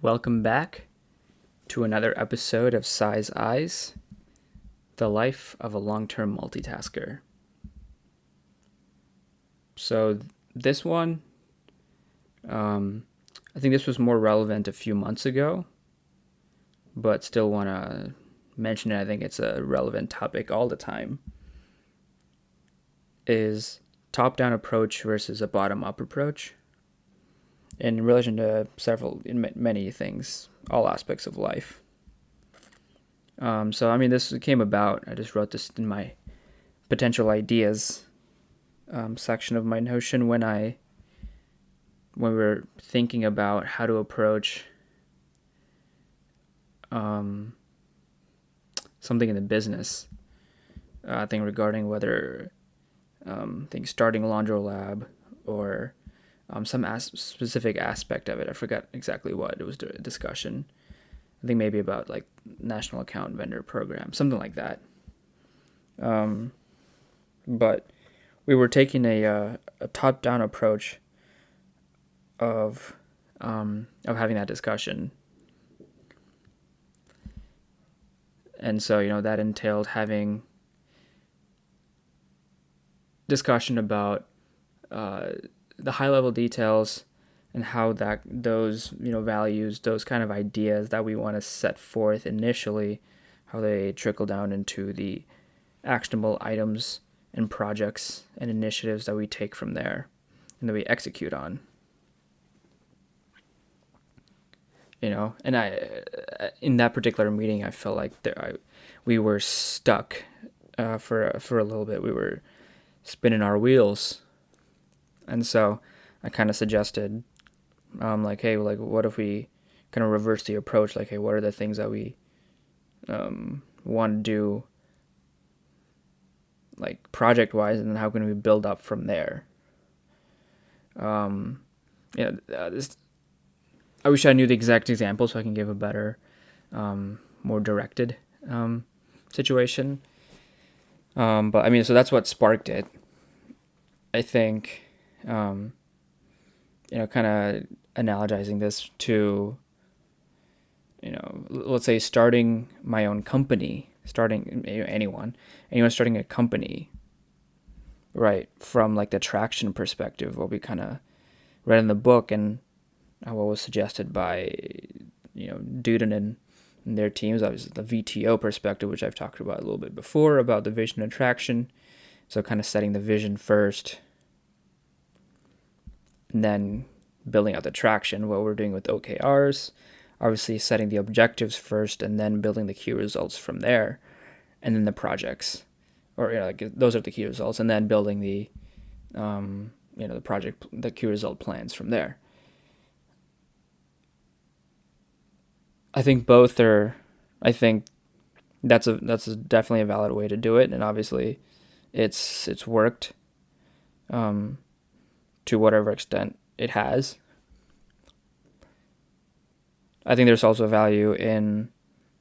Welcome back to another episode of Sais, the life of a long-term multitasker. So this one, I think this was more relevant a few months ago, but still want to mention it. I think it's a relevant topic all the time. Is top-down approach versus a bottom-up approach in relation to many things, all aspects of life. This came about, I just wrote this in my potential ideas section of my Notion when we were thinking about how to approach something in the business. I think regarding whether starting a laundry lab or some specific aspect of it. I forgot exactly what. It was a discussion. I think maybe about like national account vendor program, something like that. But we were taking a top-down approach of having that discussion. And so, that entailed having discussion about the high-level details and how those values, those kind of ideas that we want to set forth initially, how they trickle down into the actionable items and projects and initiatives that we take from there and that we execute on. And in that particular meeting, I felt like we were stuck for a little bit. We were spinning our wheels. And so I kind of suggested, what if we kind of reverse the approach? Like, hey, what are the things that we want to do, like project-wise, and then how can we build up from there? I wish I knew the exact example so I can give a better, more directed situation. So that's what sparked it. I think, kind of analogizing this to, let's say starting my own company, anyone starting a company, right, from like the traction perspective, what we kind of read in the book and what was suggested by, Duden and their teams, obviously the VTO perspective, which I've talked about a little bit before, about the vision and traction. So kind of setting the vision first, and then building out the traction, what we're doing with OKRs, obviously setting the objectives first, and then building the key results from there, and then the projects, or those are the key results, and then building the, the key result plans from there. I think both are. I think that's definitely a valid way to do it, and obviously, it's worked, to whatever extent it has. I think there's also value in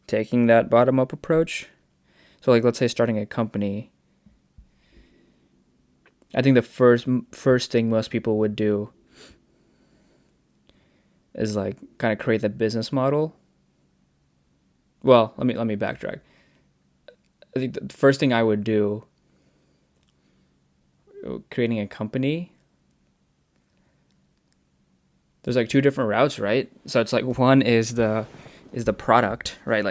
taking that bottom-up approach. So, let's say starting a company. I think the first thing most people would do is kind of create the business model. Well, let me backtrack. I think the first thing I would do, creating a company, there's two different routes, right? So it's one is the product, right?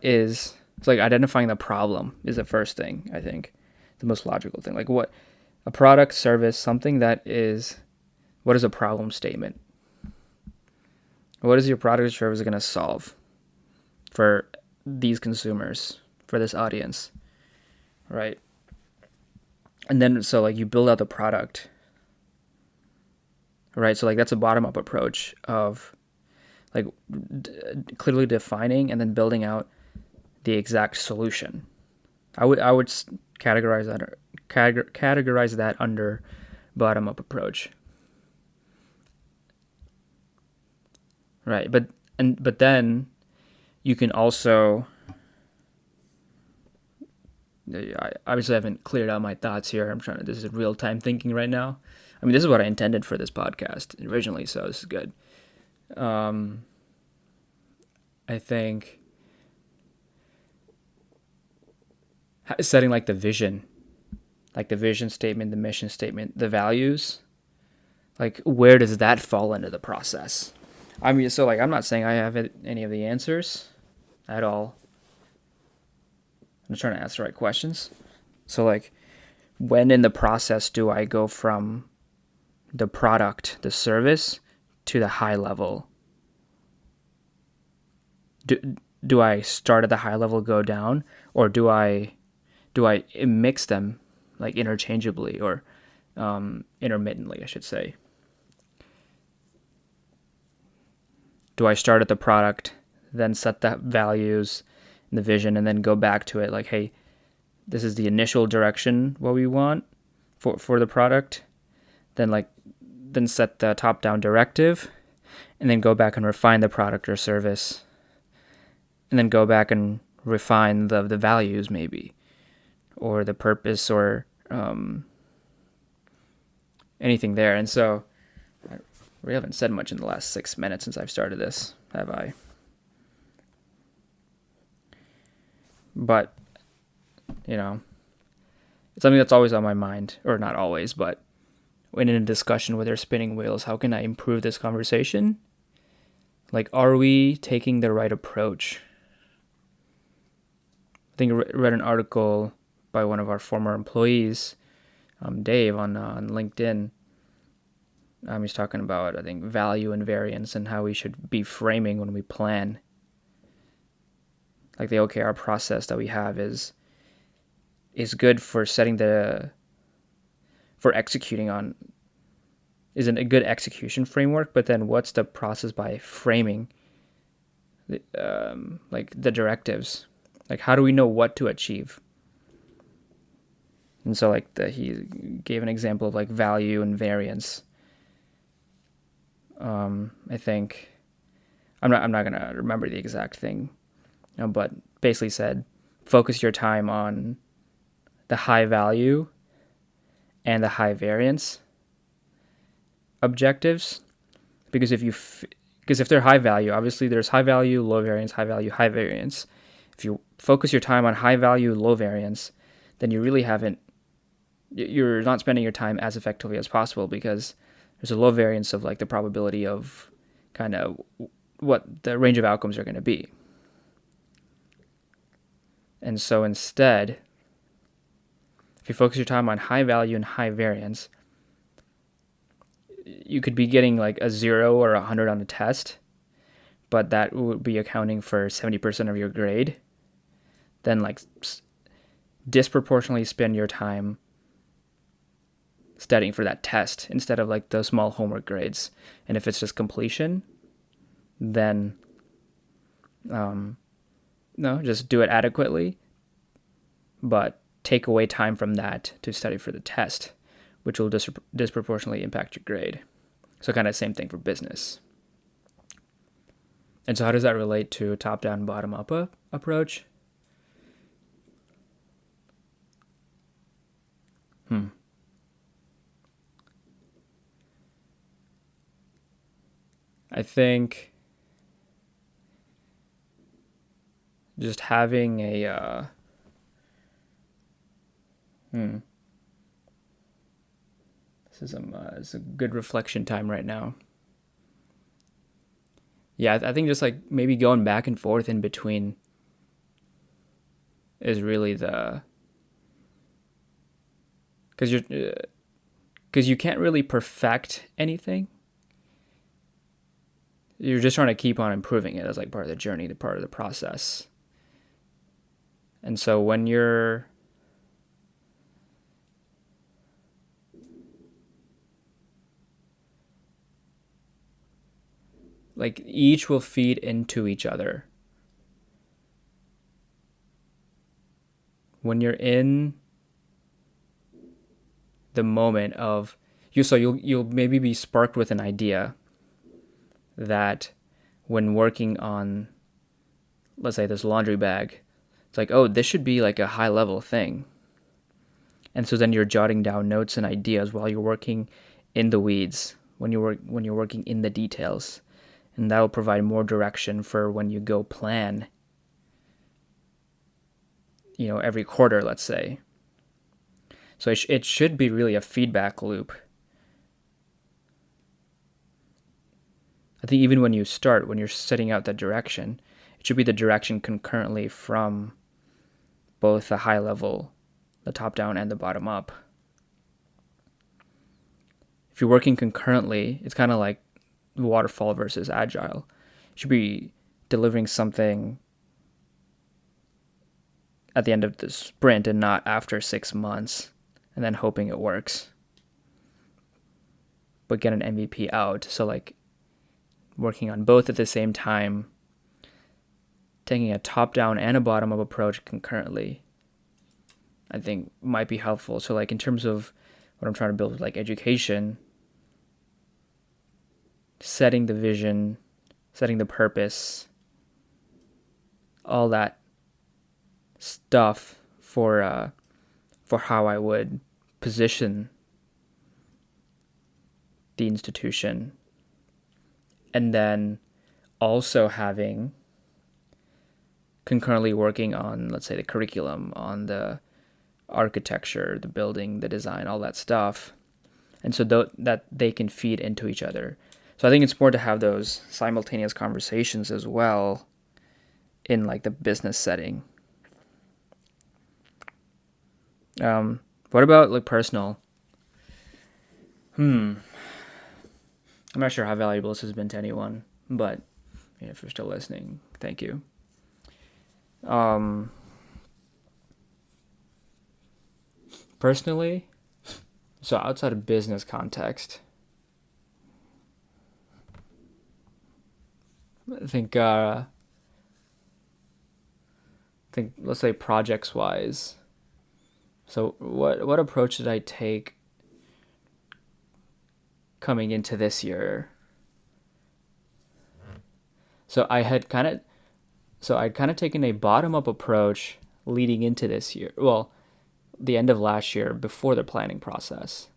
It's identifying the problem is the first thing, I think, the most logical thing. What a product, service, something that is, what is a problem statement? What is your product or service going to solve for these consumers, for this audience, right? And then, so you build out the product, right? So that's a bottom-up approach of clearly defining and then building out the exact solution. I would categorize that under bottom-up approach, right? But then you can also, I obviously haven't cleared out my thoughts here. This is real-time thinking right now. This is what I intended for this podcast originally, so this is good. I think setting like the vision statement, the mission statement, the values, like where does that fall into the process? I mean, so like I'm not saying I have any of the answers at all. I'm just trying to ask the right questions. So like when in the process do I go from the product, the service, to the high level? Do I start at the high level, go down, or do I mix them like interchangeably or intermittently, I should say? Do I start at the product, then set the values and the vision, and then go back to it like, hey, this is the initial direction what we want for the product, then set the top down directive, and then go back and refine the product or service, and then go back and refine the values maybe, or the purpose, or anything there. And so I really haven't said much in the last 6 minutes since I've started this, have I? But, it's something that's always on my mind, or not always, but when in a discussion where they're spinning wheels, how can I improve this conversation? Like, are we taking the right approach? I think I read an article by one of our former employees, Dave, on LinkedIn. He's talking about, I think, value and variance and how we should be framing when we plan. Like the OKR process that we have is good for for executing on, isn't a good execution framework, but then what's the process by framing like the directives? Like, how do we know what to achieve? And so like he gave an example of like value and variance. I think I'm not gonna remember the exact thing, but basically said focus your time on the high value and the high variance objectives, because if they're high value, obviously there's high value, low variance, high value, high variance. If you focus your time on high value, low variance, then you're not spending your time as effectively as possible, because there's a low variance of like the probability of kind of what the range of outcomes are going to be. And so instead, if you focus your time on high value and high variance, you could be getting like a 0 or 100 on a test, but that would be accounting for 70% of your grade. Then like disproportionately spend your time studying for that test instead of like those small homework grades. And if it's just completion, then no, just do it adequately, but take away time from that to study for the test, which will disproportionately impact your grade. So kind of same thing for business. And so how does that relate to a top-down, bottom-up approach? I think just having a this is a good reflection time right now. Yeah, I think just like maybe going back and forth in between is really because you can't really perfect anything. You're just trying to keep on improving it as like part of the journey, the part of the process. And so when you're like each will feed into each other. When you're in the moment of you'll maybe be sparked with an idea that when working on, let's say, this laundry bag, it's like, oh, this should be like a high level thing. And so then you're jotting down notes and ideas while you're working in the weeds, when you're working in the details. and that'll provide more direction for when you go plan, every quarter, let's say. So it should be really a feedback loop. I think even when you're setting out the direction, it should be the direction concurrently from both the high level, the top down, and the bottom up. If you're working concurrently, it's kind of like waterfall versus agile. You should be delivering something at the end of the sprint and not after 6 months and then hoping it works. But get an MVP out. So like working on both at the same time, taking a top-down and a bottom-up approach concurrently, I think might be helpful. So like in terms of what I'm trying to build with like education, setting the vision, setting the purpose, all that stuff for how I would position the institution, and then also having concurrently working on, let's say, the curriculum, on the architecture, the building, the design, all that stuff, and so that they can feed into each other. So I think it's important to have those simultaneous conversations as well in like the business setting. What about like personal? I'm not sure how valuable this has been to anyone, but if you're still listening, thank you. Personally, so outside of business context, I think let's say projects wise. So what approach did I take coming into this year? So I'd kind of taken a bottom-up approach leading into this year. Well, the end of last year before the planning process.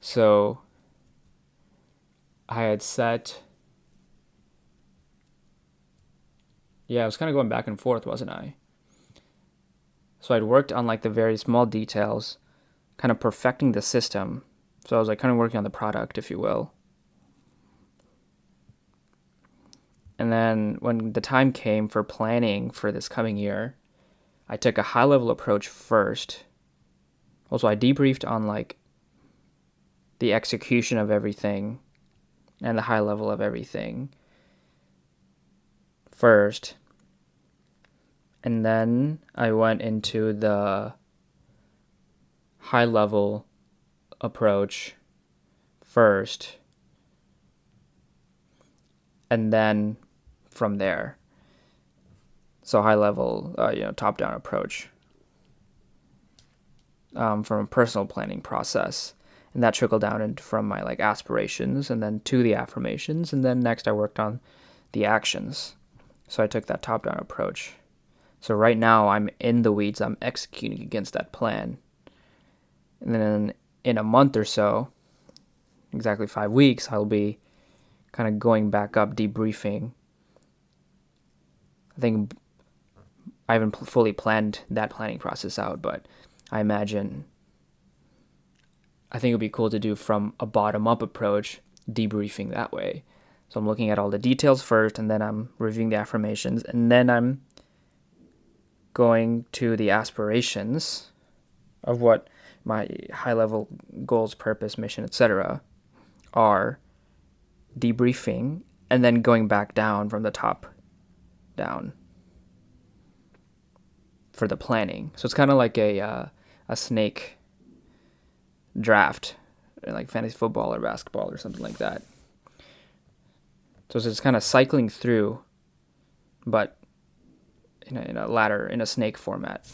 So I had set, I was kind of going back and forth, wasn't I? So I'd worked on like the very small details, kind of perfecting the system. So I was like kind of working on the product, if you will. And then when the time came for planning for this coming year, I took a high-level approach first. Also, I debriefed on like the execution of everything and the high level of everything first. And then I went into the high-level approach first. And then from there. So high-level, top-down approach from a personal planning process. And that trickled down from my like aspirations and then to the affirmations. And then next I worked on the actions. So I took that top-down approach. So right now I'm in the weeds. I'm executing against that plan. And then in a month or so, exactly 5 weeks, I'll be kind of going back up, debriefing. I think I haven't fully planned that planning process out, but I think it would be cool to do from a bottom-up approach, debriefing that way. So I'm looking at all the details first, and then I'm reviewing the affirmations, and then I'm going to the aspirations of what my high-level goals, purpose, mission, etc. are, debriefing, and then going back down from the top down for the planning. So it's kind of like a snake draft, like fantasy football or basketball or something like that. So it's kind of cycling through, but in a ladder, in a snake format.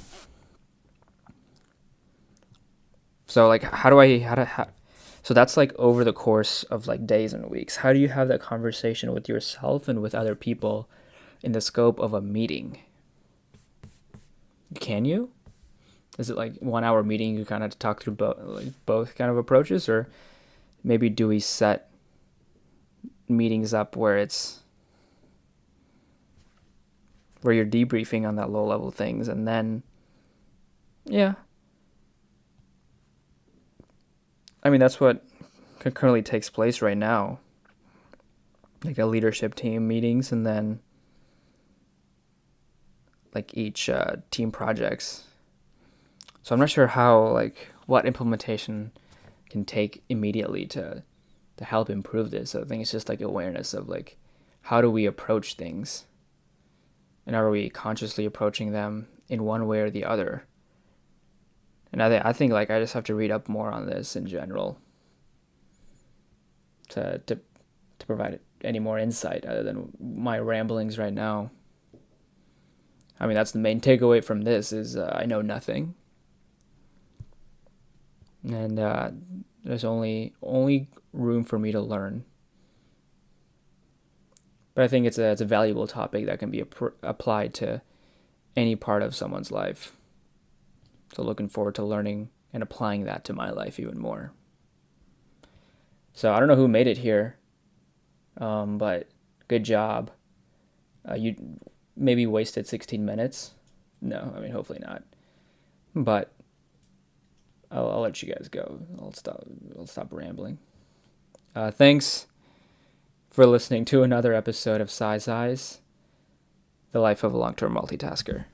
So like, so that's like over the course of like days and weeks. How do you have that conversation with yourself and with other people in the scope of a meeting? Can you? Is it like 1 hour meeting? You kind of talk through both kind of approaches, or maybe do we set meetings up where it's where you're debriefing on that low level things, and then yeah, I mean that's what currently takes place right now, like a leadership team meetings, and then like each team projects. So I'm not sure how like what implementation can take immediately to help improve this. So I think it's just like awareness of like how do we approach things, and are we consciously approaching them in one way or the other? And I think like I just have to read up more on this in general to provide any more insight other than my ramblings right now. I mean, that's the main takeaway from this is I know nothing, and there's only room for me to learn. But I think it's a valuable topic that can be applied to any part of someone's life. So looking forward to learning and applying that to my life even more. So I don't know who made it here, but good job. You maybe wasted 16 minutes. No, I mean hopefully not. But I'll let you guys go. I'll stop rambling. Thanks for listening to another episode of Sais, the life of a long-term multitasker.